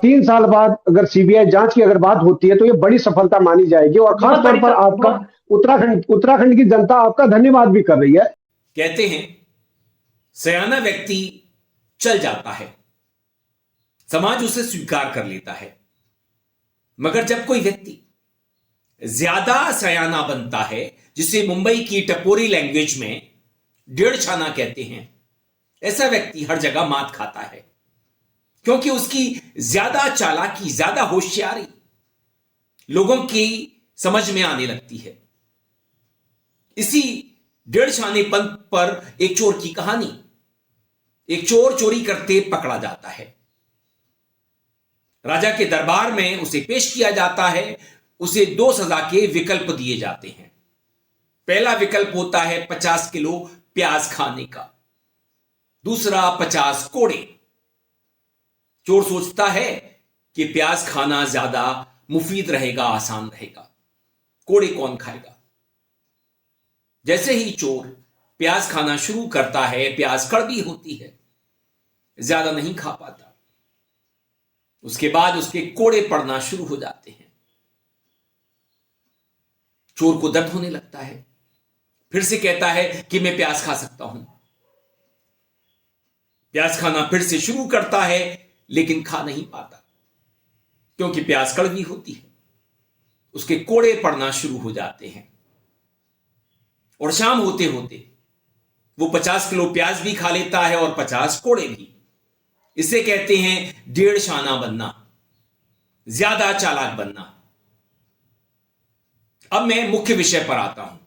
3 साल बाद अगर सीबीआई जांच की अगर बात होती है तो ये बड़ी सफलता मानी जाएगी और खास तौर पर आपका उत्तराखंड की जनता आपका धन्यवाद भी कर रही है। कहते हैं सयाना व्यक्ति चल जाता है, समाज उसे स्वीकार कर लेता है, मगर जब कोई व्यक्ति ज्यादा सयाना बनता है, जिसे मुंबई की टपोरी लैंग्वेज में डेढ़ छाना कहते हैं, ऐसा व्यक्ति हर जगह मात खाता है, क्योंकि उसकी ज्यादा चालाकी, ज्यादा होशियारी लोगों की समझ में आने लगती है। इसी डेढ़ छानेपन पर एक चोर की कहानी। एक चोर चोरी करते पकड़ा जाता है, राजा के दरबार में उसे पेश किया जाता है। उसे 2 सजा के विकल्प दिए जाते हैं। पहला विकल्प होता है 50 किलो प्याज खाने का, दूसरा 50 कोड़े। चोर सोचता है कि प्याज खाना ज्यादा मुफीद रहेगा, आसान रहेगा, कोड़े कौन खाएगा। जैसे ही चोर प्याज खाना शुरू करता है, प्याज कड़वी होती है, ज्यादा नहीं खा पाता। उसके बाद उसके कोड़े पड़ना शुरू हो जाते हैं। चोर को दर्द होने लगता है, फिर से कहता है कि मैं प्याज खा सकता हूं। प्याज खाना फिर से शुरू करता है, लेकिन खा नहीं पाता, क्योंकि प्याज कड़वी होती है। उसके कोड़े पड़ना शुरू हो जाते हैं और शाम होते होते वो 50 किलो प्याज भी खा लेता है और 50 कोड़े भी। इसे कहते हैं डेढ़ छाना बनना, ज्यादा चालाक बनना। अब मैं मुख्य विषय पर आता हूं।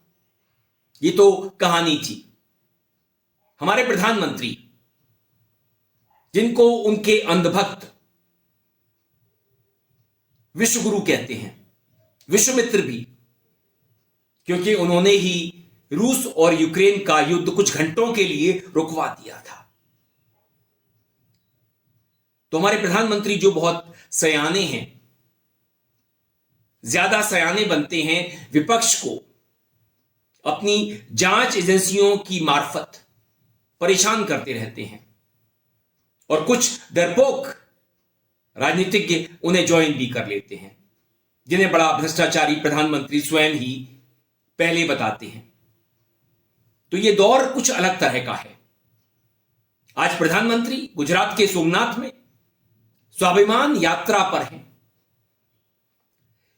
ये तो कहानी थी। हमारे प्रधानमंत्री, जिनको उनके अंधभक्त विश्व गुरु कहते हैं, विश्वमित्र भी, क्योंकि उन्होंने ही रूस और यूक्रेन का युद्ध कुछ घंटों के लिए रुकवा दिया था। तो हमारे प्रधानमंत्री जो बहुत सयाने हैं, ज्यादा सयाने बनते हैं, विपक्ष को अपनी जांच एजेंसियों की मार्फत परेशान करते रहते हैं और कुछ डरपोक राजनीतिज्ञ उन्हें ज्वाइन भी कर लेते हैं, जिन्हें बड़ा भ्रष्टाचारी प्रधानमंत्री स्वयं ही पहले बताते हैं। तो यह दौर कुछ अलग तरह का है। आज प्रधानमंत्री गुजरात के सोमनाथ में स्वाभिमान यात्रा पर हैं।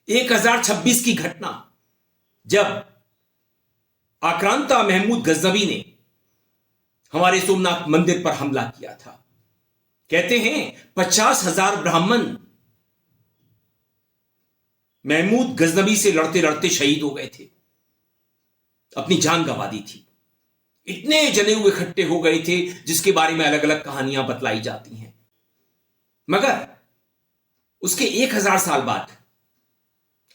1026 की घटना, जब आक्रांता महमूद गजनवी ने हमारे सोमनाथ मंदिर पर हमला किया था। कहते हैं 50,000 ब्राह्मण महमूद गजनवी से लड़ते लड़ते शहीद हो गए थे, अपनी जान गंवा दी थी। इतने जने हुए इकट्ठे हो गए थे, जिसके बारे में अलग अलग कहानियां बतलाई जाती हैं। मगर उसके 1000 साल बाद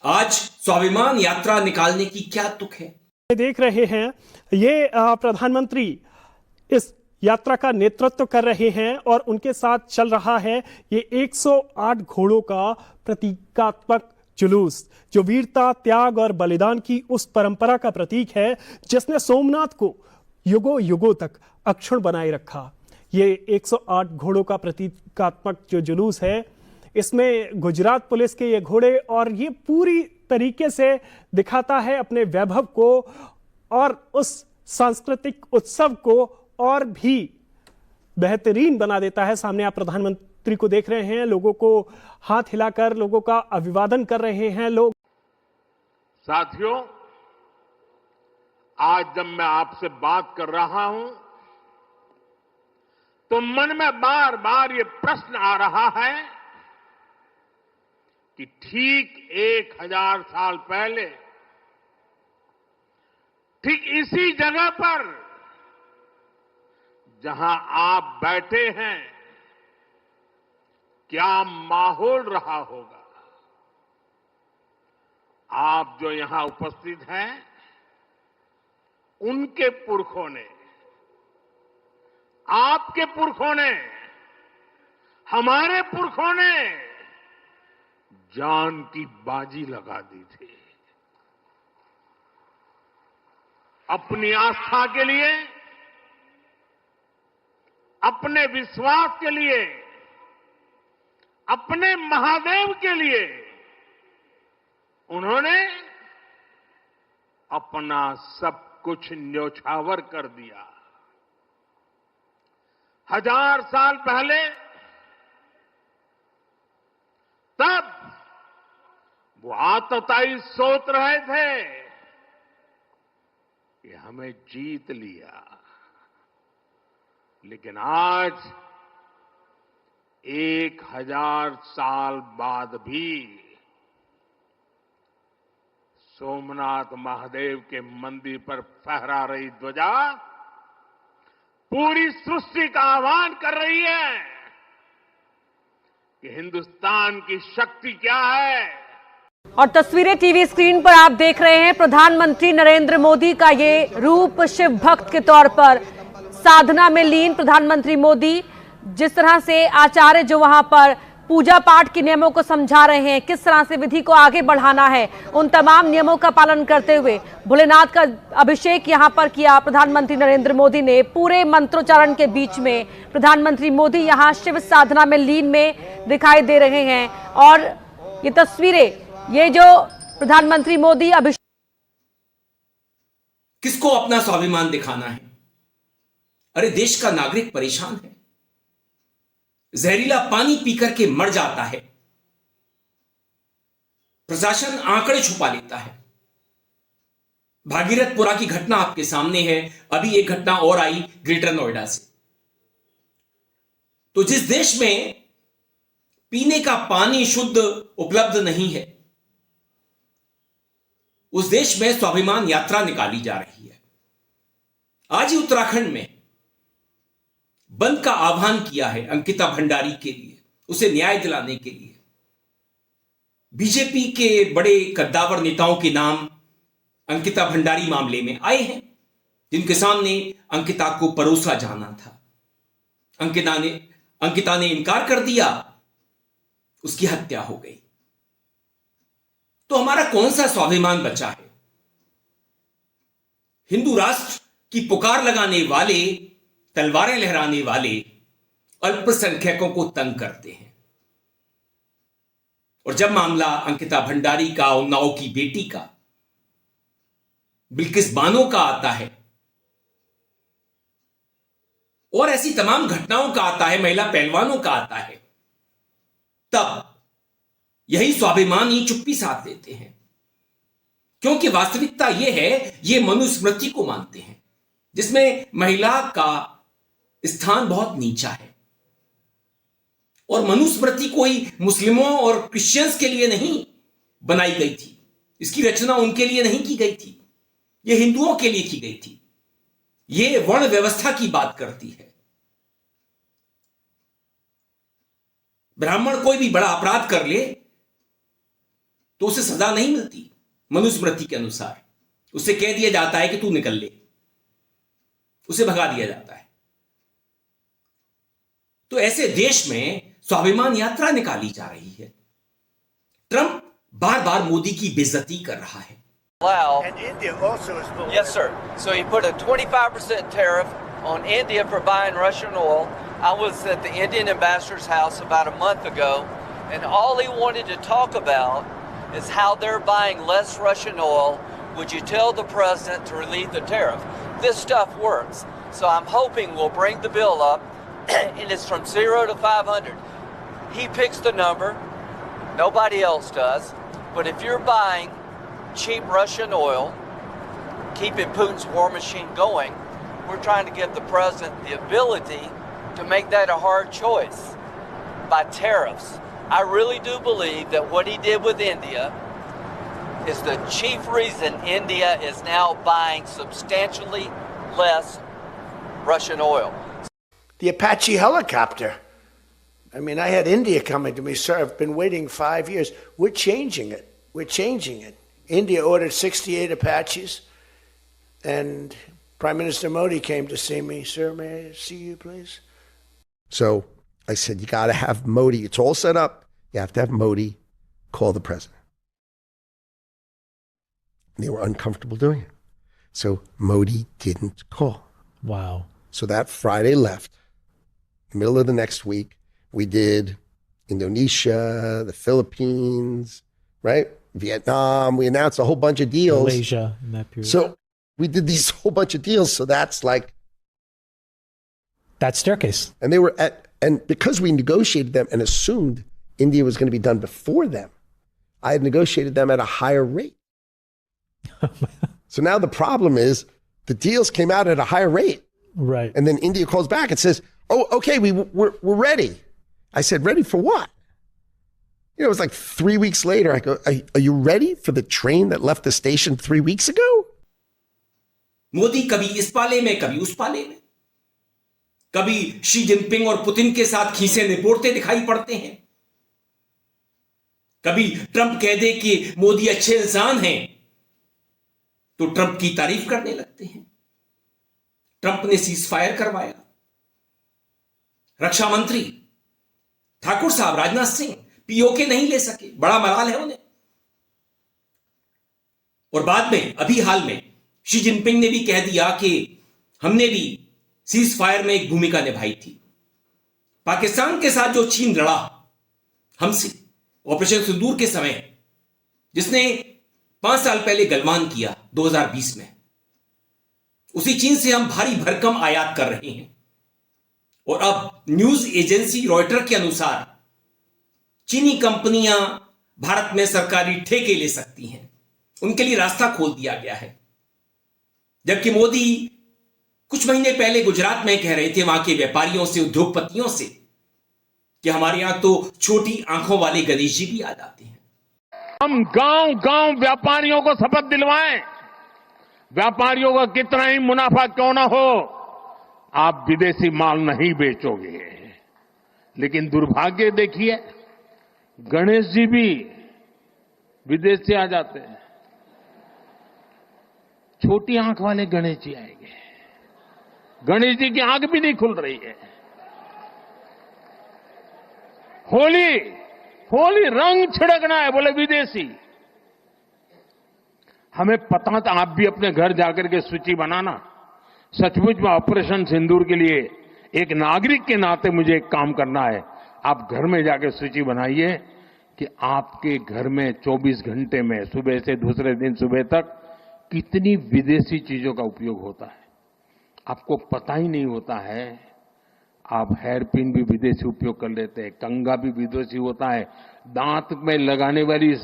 आज स्वाभिमान यात्रा निकालने की क्या तुक है। देख रहे हैं ये प्रधानमंत्री इस यात्रा का नेतृत्व कर रहे हैं और उनके साथ चल रहा है ये 108 घोड़ों का प्रतीकात्मक जुलूस, जो वीरता, त्याग और बलिदान की उस परंपरा का प्रतीक है जिसने सोमनाथ को युगों युगों तक अक्षुण्ण बनाए रखा। ये 108 घोड़ों का प्रतीकात्मक जो जुलूस है, इसमें गुजरात पुलिस के ये घोड़े, और ये पूरी तरीके से दिखाता है अपने वैभव को और उस सांस्कृतिक उत्सव को और भी बेहतरीन बना देता है। सामने आप प्रधानमंत्री को देख रहे हैं, लोगों को हाथ हिलाकर लोगों का अभिवादन कर रहे हैं लोग। साथियों, आज जब मैं आपसे बात कर रहा हूं तो मन में बार बार ये प्रश्न आ रहा है कि ठीक 1000 साल पहले ठीक इसी जगह पर जहां आप बैठे हैं, क्या माहौल रहा होगा। आप जो यहां उपस्थित हैं, उनके पुरखों ने, आपके पुरखों ने, हमारे पुरखों ने जान की बाजी लगा दी थी। अपनी आस्था के लिए, अपने विश्वास के लिए, अपने महादेव के लिए उन्होंने अपना सब कुछ न्योछावर कर दिया। 1000 साल पहले तब वो आतताई सोच रहे थे कि हमें जीत लिया, लेकिन आज 1000 साल बाद भी सोमनाथ महादेव के मंदिर पर फहरा रही ध्वजा पूरी सृष्टि का आह्वान कर रही है कि हिंदुस्तान की शक्ति क्या है। और तस्वीरें टीवी स्क्रीन पर आप देख रहे हैं। प्रधानमंत्री नरेंद्र मोदी का ये रूप शिव भक्त के तौर पर साधना में लीन प्रधानमंत्री मोदी, जिस तरह से आचार्य जो वहां पर पूजा पाठ के नियमों को समझा रहे हैं, किस तरह से विधि को आगे बढ़ाना है, उन तमाम नियमों का पालन करते हुए भोलेनाथ का अभिषेक यहां पर किया प्रधानमंत्री नरेंद्र मोदी ने। पूरे मंत्रोच्चारण के बीच में प्रधानमंत्री मोदी यहां शिव साधना में लीन में दिखाई दे रहे हैं। और ये तस्वीरें, ये जो प्रधानमंत्री मोदी अभिषेक, किसको अपना स्वाभिमान दिखाना है? अरे देश का नागरिक परेशान है, जहरीला पानी पीकर के मर जाता है, प्रशासन आंकड़े छुपा लेता है। भागीरथपुरा की घटना आपके सामने है, अभी एक घटना और आई ग्रेटर नोएडा से। तो जिस देश में पीने का पानी शुद्ध उपलब्ध नहीं है, उस देश में स्वाभिमान यात्रा निकाली जा रही है। आज ही उत्तराखंड में बंद का आह्वान किया है अंकिता भंडारी के लिए, उसे न्याय दिलाने के लिए। बीजेपी के बड़े कद्दावर नेताओं के नाम अंकिता भंडारी मामले में आए हैं, जिनके सामने अंकिता को परोसा जाना था। अंकिता ने इनकार कर दिया, उसकी हत्या हो गई। तो हमारा कौन सा स्वाभिमान बचा है? हिंदू राष्ट्र की पुकार लगाने वाले, तलवारें लहराने वाले अल्पसंख्यकों को तंग करते हैं। और जब मामला अंकिता भंडारी का, उन्नाव की बेटी का, बिल्किस बानो का आता है और ऐसी तमाम घटनाओं का आता है, महिला पहलवानों का आता है, तब यही स्वाभिमान ही चुप्पी साध लेते हैं। क्योंकि वास्तविकता यह है, ये मनुस्मृति को मानते हैं, जिसमें महिला का स्थान बहुत नीचा है। और मनुस्मृति कोई मुस्लिमों और क्रिश्चियंस के लिए नहीं बनाई गई थी, इसकी रचना उनके लिए नहीं की गई थी, यह हिंदुओं के लिए की गई थी। यह वर्ण व्यवस्था की बात करती है। ब्राह्मण कोई भी बड़ा अपराध कर ले तो उसे सजा नहीं मिलती मनुस्मृति के अनुसार, उसे कह दिया जाता है कि तू निकल ले, उसे भगा दिया जाता है। तो ऐसे देश में स्वाभिमान यात्रा निकाली जा रही है। ट्रंप बार बार मोदी की बेइज्जती कर रहा है। And India also is below. Yes, sir. So he put a 25% tariff on India for buying Russian oil. I was at the Indian ambassador's house about a month ago, and all he wanted to talk about is how they're buying less Russian oil. Would you tell the president to relieve the tariff? This stuff works. So I'm hoping we'll bring the bill up, and it's from 0 to 500. He picks the number. Nobody else does. But if you're buying cheap Russian oil, keeping Putin's war machine going, we're trying to give the president the ability to make that a hard choice by tariffs. I really do believe that what he did with India is the chief reason India is now buying substantially less Russian oil. The Apache helicopter. I mean, I had India coming to me, sir, I've been waiting 5 years. We're changing it. We're changing it. India ordered 68 Apaches, and Prime Minister Modi came to see me. Sir, may I see you, please? So I said, you got to have Modi. It's all set up. You have to have Modi call the president. And they were uncomfortable doing it. So Modi didn't call. Wow. So that Friday left. The middle of the next week, we did Indonesia, the Philippines, right? Vietnam. We announced a whole bunch of deals. Malaysia in that period. So we did these whole bunch of deals. So that's like that staircase. And they were and because we negotiated them and assumed India was going to be done before them, I had negotiated them at a higher rate. So now the problem is the deals came out at a higher rate. Right. And then India calls back and says, oh, okay, we're ready. I said, ready for what? You know, it was like 3 weeks later. I go, are you ready for the train that left the station 3 weeks ago? Modi कभी इस पाले में, कभी उस पाले में, कभी Xi Jinping और पुतिन के साथ खीसे निपोड़ते दिखाई पड़ते हैं, कभी ट्रंप कह दे कि मोदी अच्छे इंसान हैं तो ट्रंप की तारीफ करने लगते हैं। ट्रंप ने सीज फायर करवाया, रक्षा मंत्री ठाकुर साहब राजनाथ सिंह पीओके नहीं ले सके, बड़ा मलाल है उन्हें। और बाद में अभी हाल में शी जिनपिंग ने भी कह दिया कि हमने भी सीज फायर में एक भूमिका निभाई थी। पाकिस्तान के साथ जो चीन लड़ा हमसे ऑपरेशन सिंदूर के समय, जिसने 5 साल पहले गलवान किया 2020 में, उसी चीन से हम भारी भरकम आयात कर रहे हैं। और अब न्यूज एजेंसी रॉयटर के अनुसार चीनी कंपनियां भारत में सरकारी ठेके ले सकती हैं, उनके लिए रास्ता खोल दिया गया है। जबकि मोदी कुछ महीने पहले गुजरात में कह रहे थे वहां के व्यापारियों से, उद्योगपतियों से, कि हमारे यहां तो छोटी आंखों वाले गणेश जी भी आ जाते हैं। हम गांव गांव व्यापारियों को शपथ दिलवाएं, व्यापारियों का कितना ही मुनाफा क्यों ना हो, आप विदेशी माल नहीं बेचोगे। लेकिन दुर्भाग्य देखिए, गणेश जी भी विदेश से आ जाते हैं। छोटी आंख वाले गणेश जी आएंगे, गणेश जी की आंख भी नहीं खुल रही है। होली रंग छिड़कना है, बोले विदेशी। हमें पता था, आप भी अपने घर जाकर के सूची बनाना। सचमुच में ऑपरेशन सिंदूर के लिए एक नागरिक के नाते मुझे एक काम करना है। आप घर में जाकर सूची बनाइए कि आपके घर में 24 घंटे में सुबह से दूसरे दिन सुबह तक कितनी विदेशी चीजों का उपयोग होता है। आपको पता ही नहीं होता है। आप हेयर पिन भी विदेशी उपयोग कर लेते हैं, कंघा भी विदेशी होता है, दांत में लगाने वाली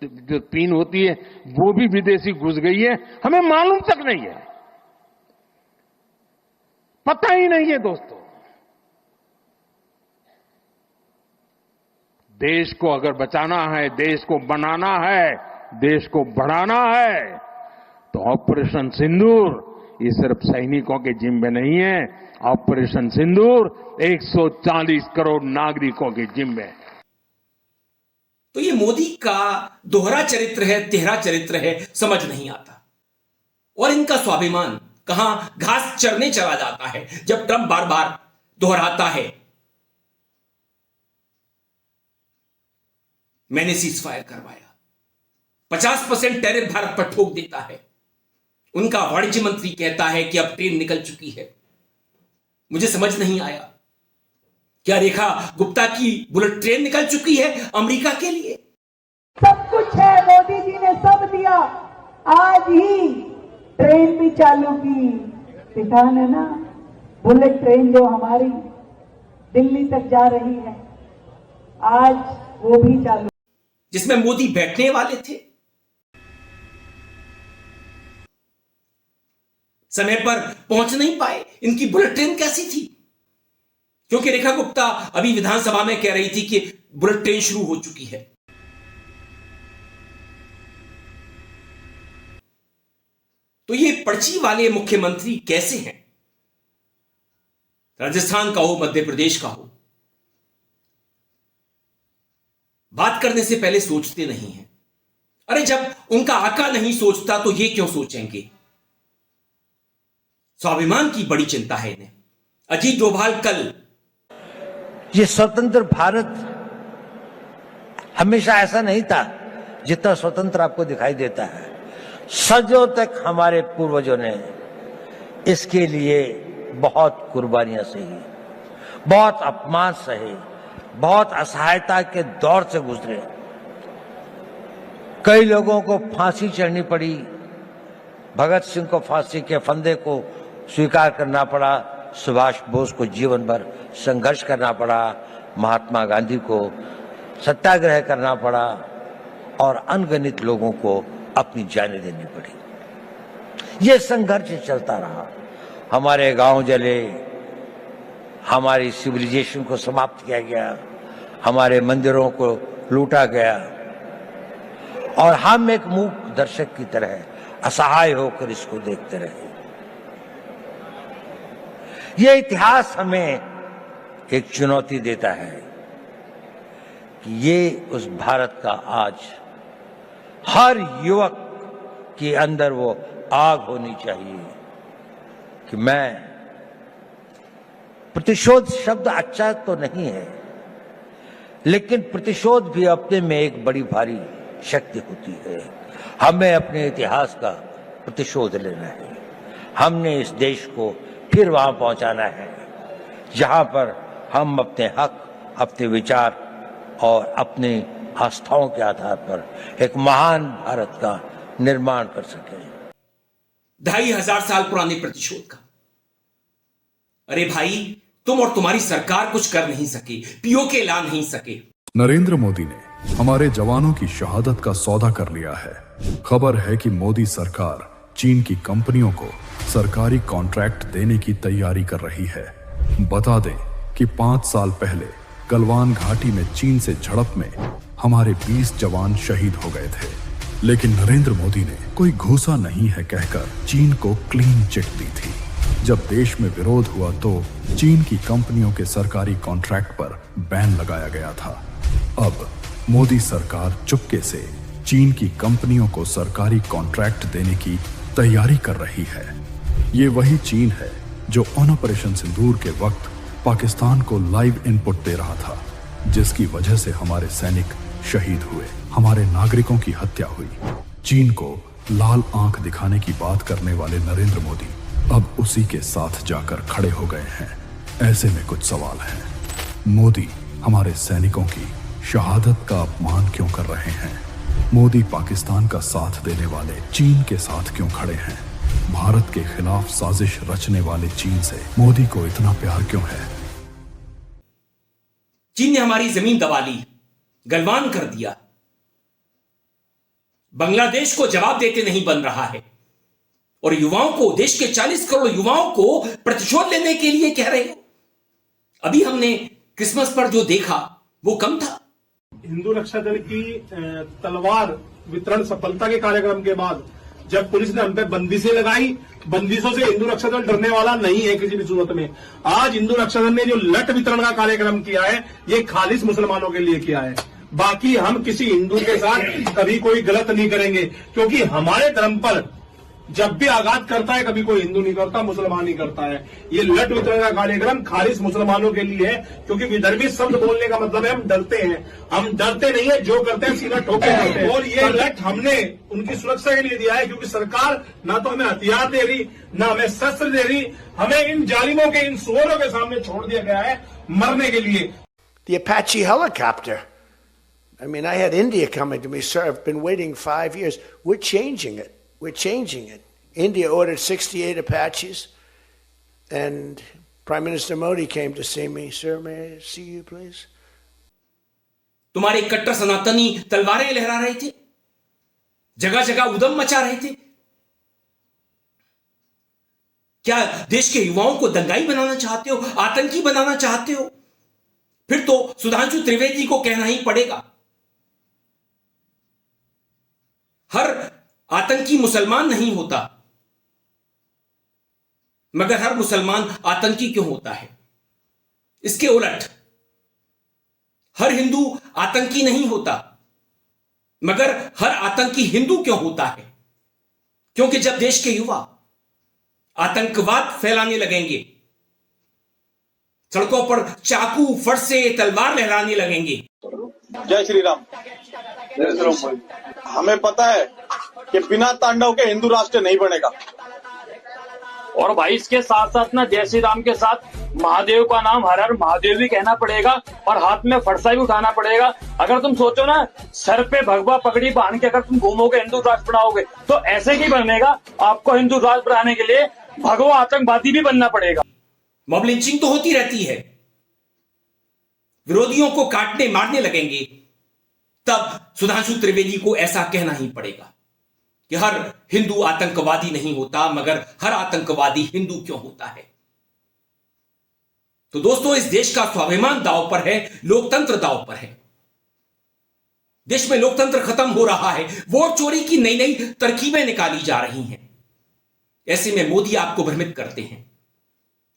जो पिन होती है वो भी विदेशी घुस गई है, हमें मालूम तक नहीं है, पता ही नहीं है। दोस्तों, देश को अगर बचाना है, देश को बनाना है, देश को बढ़ाना है, तो ऑपरेशन सिंदूर ये सिर्फ सैनिकों के जिम्मे नहीं है। ऑपरेशन सिंदूर 140 करोड़ नागरिकों के जिम्मे है। तो ये मोदी का दोहरा चरित्र है, तिहरा चरित्र है, समझ नहीं आता। और इनका स्वाभिमान कहां घास चरने चला जाता है जब ट्रंप बार बार दोहराता है, मैंने सीज फायर करवाया, 50% टैरिफ भारत पर ठोक देता है। उनका वाणिज्य मंत्री कहता है कि अब ट्रेन निकल चुकी है। मुझे समझ नहीं आया, क्या रेखा गुप्ता की बुलेट ट्रेन निकल चुकी है अमेरिका के लिए? सब कुछ है, मोदी जी ने सब दिया। आज ही ट्रेन भी चालू की, किसान है ना, बुलेट ट्रेन जो हमारी दिल्ली तक जा रही है, आज वो भी चालू, जिसमें मोदी बैठने वाले थे। समय पर पहुंच नहीं पाए। इनकी बुलेट ट्रेन कैसी थी? क्योंकि रेखा गुप्ता अभी विधानसभा में कह रही थी कि बुलेट ट्रेन शुरू हो चुकी है। तो ये पर्ची वाले मुख्यमंत्री कैसे हैं? राजस्थान का हो, मध्य प्रदेश का हो, बात करने से पहले सोचते नहीं हैं। अरे जब उनका आका नहीं सोचता तो ये क्यों सोचेंगे? स्वाभिमान की बड़ी चिंता है इन्हें। अजीत डोभाल कल, ये स्वतंत्र भारत हमेशा ऐसा नहीं था जितना स्वतंत्र आपको दिखाई देता है। सदियों तक हमारे पूर्वजों ने इसके लिए बहुत कुर्बानियां सही, बहुत अपमान सहे, बहुत असहायता के दौर से गुजरे। कई लोगों को फांसी चढ़नी पड़ी। भगत सिंह को फांसी के फंदे को स्वीकार करना पड़ा। सुभाष बोस को जीवन भर संघर्ष करना पड़ा। महात्मा गांधी को सत्याग्रह करना पड़ा और अनगिनत लोगों को अपनी जानें देनी पड़ी। यह संघर्ष चलता रहा। हमारे गांव जले, हमारी सिविलाइजेशन को समाप्त किया गया, हमारे मंदिरों को लूटा गया और हम एक मूक दर्शक की तरह असहाय होकर इसको देखते रहे। यह इतिहास हमें एक चुनौती देता है कि ये उस भारत का आज हर युवक के अंदर वो आग होनी चाहिए कि मैं, प्रतिशोध शब्द अच्छा तो नहीं है, लेकिन प्रतिशोध भी अपने में एक बड़ी भारी शक्ति होती है। हमें अपने इतिहास का प्रतिशोध लेना है। हमने इस देश को फिर वहां पहुंचाना है जहां पर हम अपने हक, अपने विचार और अपनी आस्थाओं के आधार पर एक महान भारत का निर्माण कर सकें। 2500 साल पुराने प्रतिशोध का। अरे भाई, तुम और तुम्हारी सरकार कुछ कर नहीं सके, पीओके ला नहीं सके। नरेंद्र मोदी ने हमारे जवानों की शहादत का सौदा कर लिया है। खबर है कि मोदी सरकार चीन की कंपनियों को सरकारी कॉन्ट्रैक्ट देने की तैयारी कर रही है। बता दें कि 5 साल पहले गलवान घाटी में चीन से झड़प में हमारे 20 जवान शहीद हो गए थे, लेकिन नरेंद्र मोदी ने कोई घूसा नहीं है कहकर चीन को क्लीन चिट दी थी। जब देश में विरोध हुआ तो चीन की कंपनियों के सरकारी कॉन्ट्रैक्ट पर बैन लगाया गया था। अब मोदी सरकार चुपके से चीन की कंपनियों को सरकारी कॉन्ट्रैक्ट देने की तैयारी कर रही है। ये वही चीन है जो ऑपरेशन सिंदूर के वक्त पाकिस्तान को लाइव इनपुट दे रहा था, जिसकी वजह से हमारे सैनिक शहीद हुए, हमारे नागरिकों की हत्या हुई। चीन को लाल आंख दिखाने की बात करने वाले नरेंद्र मोदी अब उसी के साथ जाकर खड़े हो गए हैं। ऐसे में कुछ सवाल हैं। मोदी हमारे सैनिकों की शहादत का अपमान क्यों कर रहे हैं? मोदी पाकिस्तान का साथ देने वाले चीन के साथ क्यों खड़े हैं? भारत के खिलाफ साजिश रचने वाले चीन से मोदी को इतना प्यार क्यों है? चीन ने हमारी जमीन दबा ली, गलवान कर दिया। बांग्लादेश को जवाब देते नहीं बन रहा है और युवाओं को, देश के 40 करोड़ युवाओं को प्रतिशोध लेने के लिए कह रहे हो। अभी हमने क्रिसमस पर जो देखा वो कम था। हिंदू रक्षा दल की तलवार वितरण सफलता के कार्यक्रम के बाद जब पुलिस ने हम पे बंदिशें लगाई, बंदिशों से हिंदू रक्षा दल डरने वाला नहीं है किसी भी सूरत में। आज हिंदू रक्षा दल ने जो लट वितरण का कार्यक्रम किया है, ये खालिस मुसलमानों के लिए किया है। बाकी हम किसी हिंदू के साथ कभी कोई गलत नहीं करेंगे, क्योंकि हमारे धर्म पर जब भी आघात करता है कभी कोई हिंदू नहीं करता, मुसलमान ही करता है। ये लट वितरण का कार्यक्रम खालिस मुसलमानों के लिए है, क्योंकि विधर्मी शब्द बोलने का मतलब है हम डरते हैं। हम डरते नहीं है, जो करते हैं सीधा ठोके करते हैं। और ये लट हमने उनकी सुरक्षा के लिए दिया है, क्योंकि सरकार ना तो हमें हथियार दे रही, ना हमें शस्त्र दे रही। हमें इन जालिमों के, इन सुअरों के सामने छोड़ दिया गया है मरने के लिए। The Apache helicopter. I mean, I had India coming to me, sir. I've been waiting 5 years. We're changing it. We're changing it. India ordered 68 Apaches, and Prime Minister Modi came to see me. Sir, may I see you, please? तुम्हारे कट्टर सनातनी तलवारें लहरा रहे थे, जगह जगह उदम मचा रहे थे। क्या देश के युवाओं को दंगाई बनाना चाहते हो, आतंकी बनाना चाहते हो? फिर तो सुधांशु त्रिवेदी को कहना ही पड़ेगा। हर आतंकी मुसलमान नहीं होता, मगर हर मुसलमान आतंकी क्यों होता है? इसके उलट हर हिंदू आतंकी नहीं होता, मगर हर आतंकी हिंदू क्यों होता है? क्योंकि जब देश के युवा आतंकवाद फैलाने लगेंगे, सड़कों पर चाकू, फरसे, तलवार लहराने लगेंगे। जय श्री राम। हमें पता है कि बिना तांडव के हिंदू राष्ट्र नहीं बनेगा। और भाई इसके साथ साथ ना जय श्री राम के साथ महादेव का नाम हर हर महादेव भी कहना पड़ेगा और हाथ में फरसा भी उठाना पड़ेगा। अगर तुम सोचो ना सर पे भगवा पगड़ी बांध के अगर तुम घूमोगे हिंदू राष्ट्र बनाओगे तो ऐसे ही बनेगा। आपको हिंदू राष्ट्र बनाने के लिए भगवा आतंकवादी भी बनना पड़ेगा। मॉब लिंचिंग तो होती रहती है, विरोधियों को काटने मारने लगेंगे तब सुधांशु त्रिवेदी को ऐसा कहना ही पड़ेगा कि हर हिंदू आतंकवादी नहीं होता, मगर हर आतंकवादी हिंदू क्यों होता है। तो दोस्तों, इस देश का स्वाभिमान दांव पर है, लोकतंत्र दांव पर है। देश में लोकतंत्र खत्म हो रहा है, वोट चोरी की नई नई तरकीबें निकाली जा रही हैं। ऐसे में मोदी आपको भ्रमित करते हैं,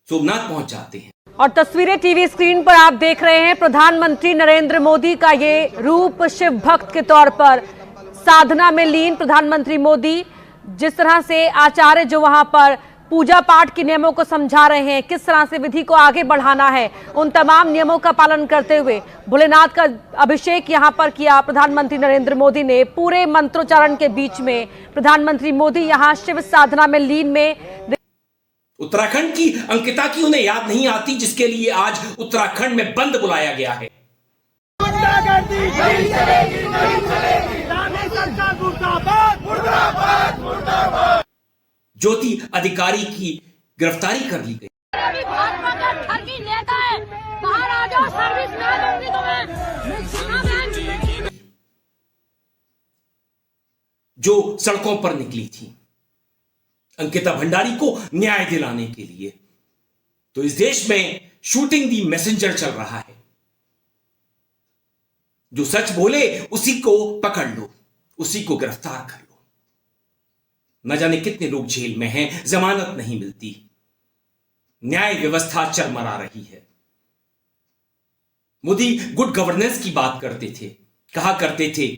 सोमनाथ पहुंच जाते हैं। और तस्वीरें टीवी स्क्रीन पर आप देख रहे हैं। प्रधानमंत्री नरेंद्र मोदी का ये रूप शिव भक्त के तौर पर साधना में लीन प्रधानमंत्री मोदी, जिस तरह से आचार्य जो वहां पर पूजा पाठ के नियमों को समझा रहे हैं, किस तरह से विधि को आगे बढ़ाना है, उन तमाम नियमों का पालन करते हुए भोलेनाथ का अभिषेक यहां पर किया प्रधानमंत्री नरेंद्र मोदी ने। पूरे मंत्रोच्चारण के बीच में प्रधानमंत्री मोदी यहां शिव साधना में लीन में। उत्तराखंड की अंकिता की उन्हें याद नहीं आती, जिसके लिए आज उत्तराखंड में बंद बुलाया गया है। ज्योति अधिकारी की गिरफ्तारी कर ली गई। जो सड़कों पर निकली थी अंकिता भंडारी को न्याय दिलाने के लिए। तो इस देश में शूटिंग दी मैसेंजर चल रहा है। जो सच बोले उसी को पकड़ लो, उसी को गिरफ्तार कर लो। न जाने कितने लोग जेल में हैं, जमानत नहीं मिलती, न्याय व्यवस्था चरमरा रही है। मोदी गुड गवर्नेंस की बात करते थे, कहा करते थे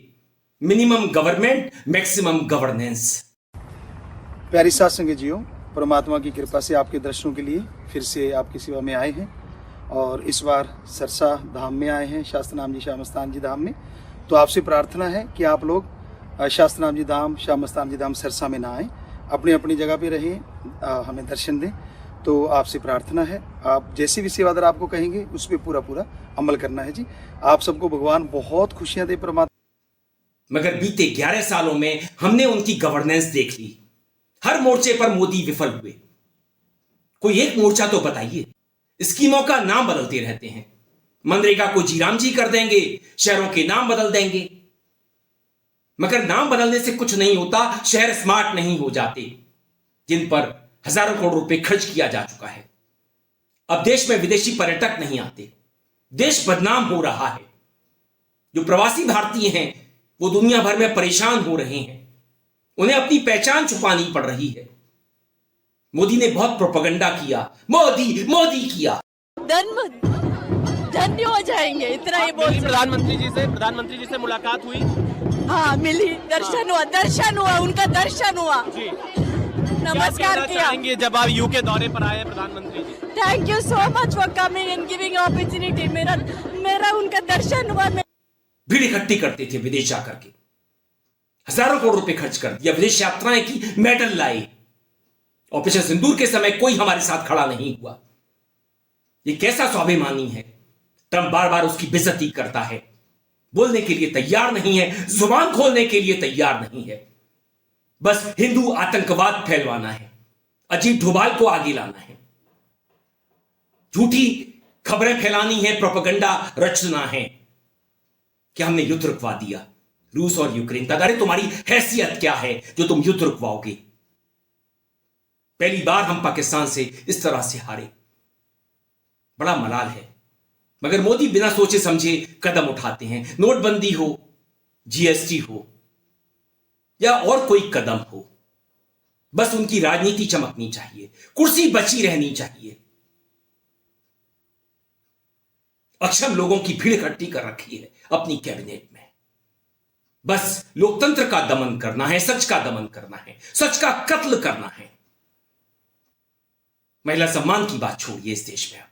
मिनिमम गवर्नमेंट मैक्सिमम गवर्नेंस। प्यारी साथ संग जियो, परमात्मा की कृपा से आपके दर्शनों के लिए फिर से आपकी सेवा में आए हैं और इस बार सरसा धाम में आए हैं, शास्त्रनाम जी श्यामस्तान जी धाम में। तो आपसे प्रार्थना है कि आप लोग शास्त्रनाम जी धाम श्यामस्तान जी धाम सरसा में ना आए, अपनी अपनी जगह पे रहें, हमें दर्शन दें। तो आपसे प्रार्थना है, आप जैसे भी सेवादार आपको कहेंगे उस पर पूरा पूरा अमल करना है जी। आप सबको भगवान बहुत खुशियां दे परमात्मा। मगर बीते 11 सालों में हमने उनकी गवर्नेंस देख ली। हर मोर्चे पर मोदी विफल हुए। कोई एक मोर्चा तो बताइए। स्कीमों का नाम बदलते रहते हैं। मनरेगा को जीराम जी कर देंगे, शहरों के नाम बदल देंगे, मगर नाम बदलने से कुछ नहीं होता। शहर स्मार्ट नहीं हो जाते, जिन पर हजारों करोड़ रुपए खर्च किया जा चुका है। अब देश में विदेशी पर्यटक नहीं आते, देश बदनाम हो रहा है। जो प्रवासी भारतीय हैं वो दुनिया भर में परेशान हो रहे हैं, उन्हें अपनी पहचान छुपानी पड़ रही है। मोदी ने बहुत प्रोपेगेंडा किया, मोदी मोदी किया। धन्य हो जाएंगे, इतना ही बोल। प्रधानमंत्री जी से मुलाकात हुई? हाँ मिली, दर्शन हुआ, उनका दर्शन हुआ जी। नमस्कार किया। जब आप यूके दौरे पर आए प्रधानमंत्री जी, thank you so much for coming and giving opportunity. मेरा उनका दर्शन हुआ। भीड़ इकट्ठी करते थे विदेश जाकर के, हजारों करोड़ रुपए खर्च कर दिया, विदेश यात्राएं की, मेडल लाए। ऑपरेशन सिंदूर के समय कोई हमारे साथ खड़ा नहीं हुआ। ये कैसा स्वाभिमानी है। ट्रंप बार बार उसकी बेइज्जती करता है, बोलने के लिए तैयार नहीं है, जुबान खोलने के लिए तैयार नहीं है। बस हिंदू आतंकवाद फैलवाना है, अजीत डोभाल को आगे लाना है, झूठी खबरें फैलानी है, प्रोपेगेंडा रचना है कि हमने युद्ध रुकवा दिया रूस और यूक्रेन का। अरे तुम्हारी हैसियत क्या है जो तुम युद्ध रुकवाओगे? पहली बार हम पाकिस्तान से इस तरह से हारे, बड़ा मलाल है। मगर मोदी बिना सोचे समझे कदम उठाते हैं। नोटबंदी हो, जीएसटी हो या और कोई कदम हो, बस उनकी राजनीति चमकनी चाहिए, कुर्सी बची रहनी चाहिए। अक्षम लोगों की भीड़ इकट्ठी कर रखी है अपनी कैबिनेट में। बस लोकतंत्र का दमन करना है, सच का दमन करना है, सच का कत्ल करना है। महिला सम्मान की बात छोड़िए इस देश में।